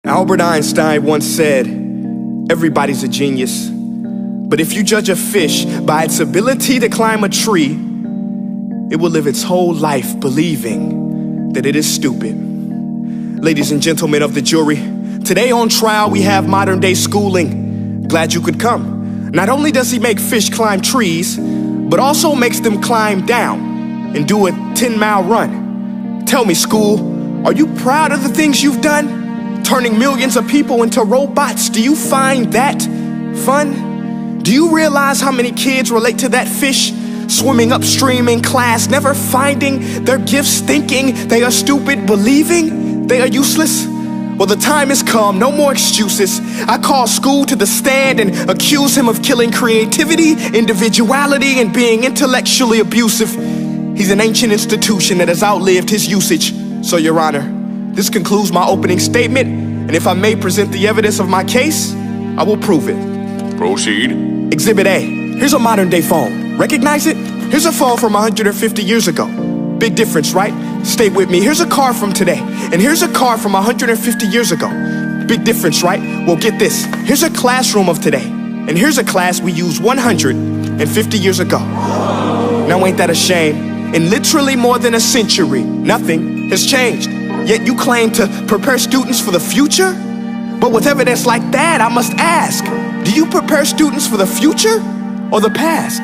Albert Einstein once said, everybody's a genius, but if you judge a fish by its ability to climb a tree, it will live its whole life believing that it is stupid. Ladies and gentlemen of the jury, today on trial we have modern day schooling. Glad you could come. Not only does he make fish climb trees, but also makes them climb down and do a 10-mile run. Tell me, school, are you proud of the things you've done? Turning millions of people into robots, do you find that fun? Do you realize how many kids relate to that fish? Swimming upstream in class, never finding their gifts, thinking they are stupid, believing they are useless? Well, the time has come, no more excuses. I call school to the stand and accuse him of killing creativity, individuality, and being intellectually abusive. He's an ancient institution that has outlived his usage. So, Your Honor, this concludes my opening statement, and if I may present the evidence of my case, I will prove it. Proceed. Exhibit A. Here's a modern day phone. Recognize it? Here's a phone from 150 years ago. Big difference, right? Stay with me. Here's a car from today, and here's a car from 150 years ago. Big difference, right? Well, get this. Here's a classroom of today, and here's a class we used 150 years ago. Now, ain't that a shame? In literally more than a century, nothing has changed. Yet you claim to prepare students for the future? But with evidence like that, I must ask, do you prepare students for the future or the past?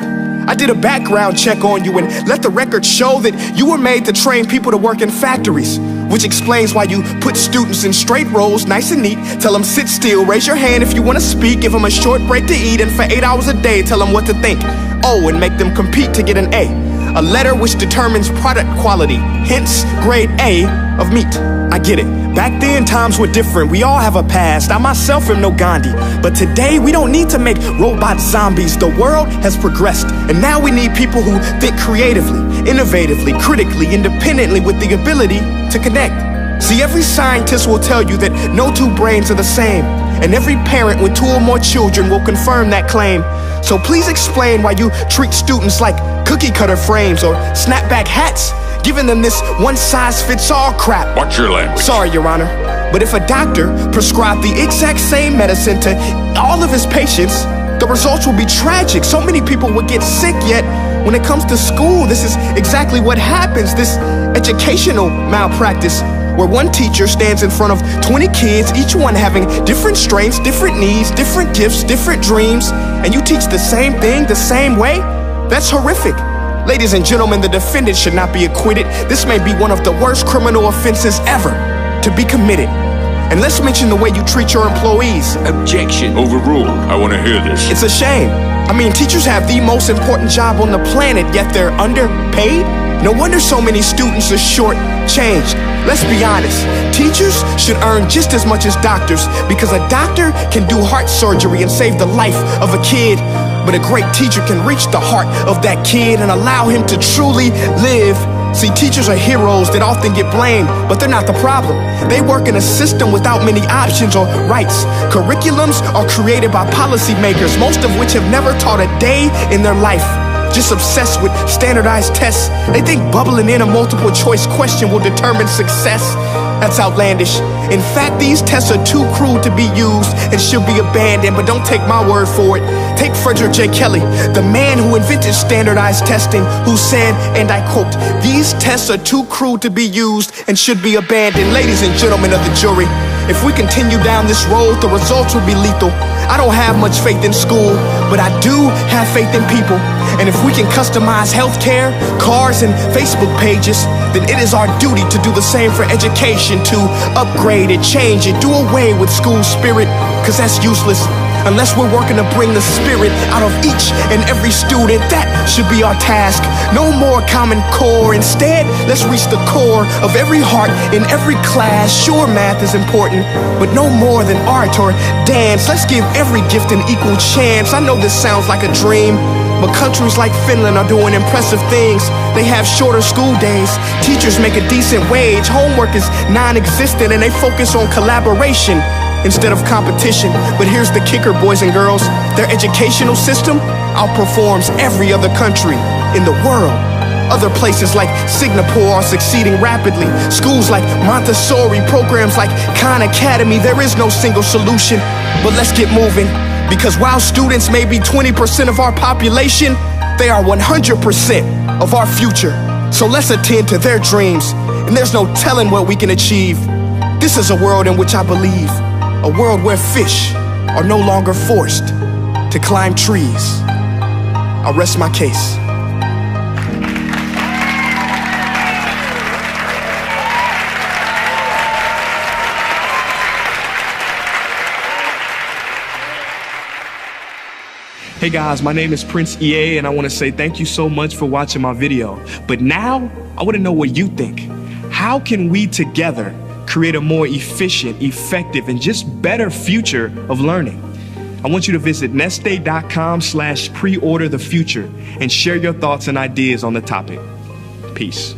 I did a background check on you and let the record show that you were made to train people to work in factories, which explains why you put students in straight rows, nice and neat, tell them sit still, raise your hand if you want to speak, give them a short break to eat, and for 8 hours a day, tell them what to think. Oh, and make them compete to get an A letter which determines product quality, hence grade A of meat. I get it. Back then, times were different. We all have a past. I myself am no Gandhi. But today, we don't need to make robot zombies. The world has progressed. And now we need people who think creatively, innovatively, critically, independently, with the ability to connect. See, every scientist will tell you that no two brains are the same. And every parent with 2 or more children will confirm that claim. So please explain why you treat students like cookie cutter frames or snapback hats, giving them this one-size-fits-all crap. Watch your language. Sorry, Your Honor, but if a doctor prescribed the exact same medicine to all of his patients, the results will be tragic. So many people would get sick, yet when it comes to school, this is exactly what happens. This educational malpractice, where one teacher stands in front of 20 kids, each one having different strengths, different needs, different gifts, different dreams, and you teach the same thing the same way? That's horrific. Ladies and gentlemen, the defendant should not be acquitted. This may be one of the worst criminal offenses ever to be committed. And let's mention the way you treat your employees. Objection. Overruled. I want to hear this. It's a shame. I mean, teachers have the most important job on the planet, yet they're underpaid? No wonder so many students are short-changed. Let's be honest, teachers should earn just as much as doctors, because a doctor can do heart surgery and save the life of a kid, but a great teacher can reach the heart of that kid and allow him to truly live. See, teachers are heroes that often get blamed, but they're not the problem. They work in a system without many options or rights. Curriculums are created by policymakers, most of which have never taught a day in their life. Just obsessed with standardized tests. They think bubbling in a multiple choice question will determine success. That's outlandish. In fact, these tests are too crude to be used and should be abandoned, but don't take my word for it. Take Frederick J. Kelly, the man who invented standardized testing, who said, and I quote, "These tests are too crude to be used and should be abandoned." Ladies and gentlemen of the jury, if we continue down this road, the results will be lethal. I don't have much faith in school, but I do have faith in people. And if we can customize healthcare, cars, and Facebook pages, then it is our duty to do the same for education, to upgrade it, change it, do away with school spirit, because that's useless. Unless we're working to bring the spirit out of each and every student, that should be our task. No more Common Core. Instead, let's reach the core of every heart in every class. Sure, math is important, but no more than art or dance. Let's give every gift an equal chance. I know this sounds like a dream, but countries like Finland are doing impressive things. They have shorter school days, teachers make a decent wage, homework is non-existent, and they focus on collaboration instead of competition. But here's the kicker, boys and girls. Their educational system outperforms every other country in the world. Other places like Singapore are succeeding rapidly. Schools like Montessori, programs like Khan Academy. There is no single solution, but let's get moving. Because while students may be 20% of our population, they are 100% of our future. So let's attend to their dreams, and there's no telling what we can achieve. This is a world in which I believe, a world where fish are no longer forced to climb trees. I'll rest my case. Hey guys, my name is Prince EA, and I want to say thank you so much for watching my video. But now, I want to know what you think. How can we together create a more efficient, effective, and just better future of learning? I want you to visit nestday.com/preorderthefuture and share your thoughts and ideas on the topic. Peace.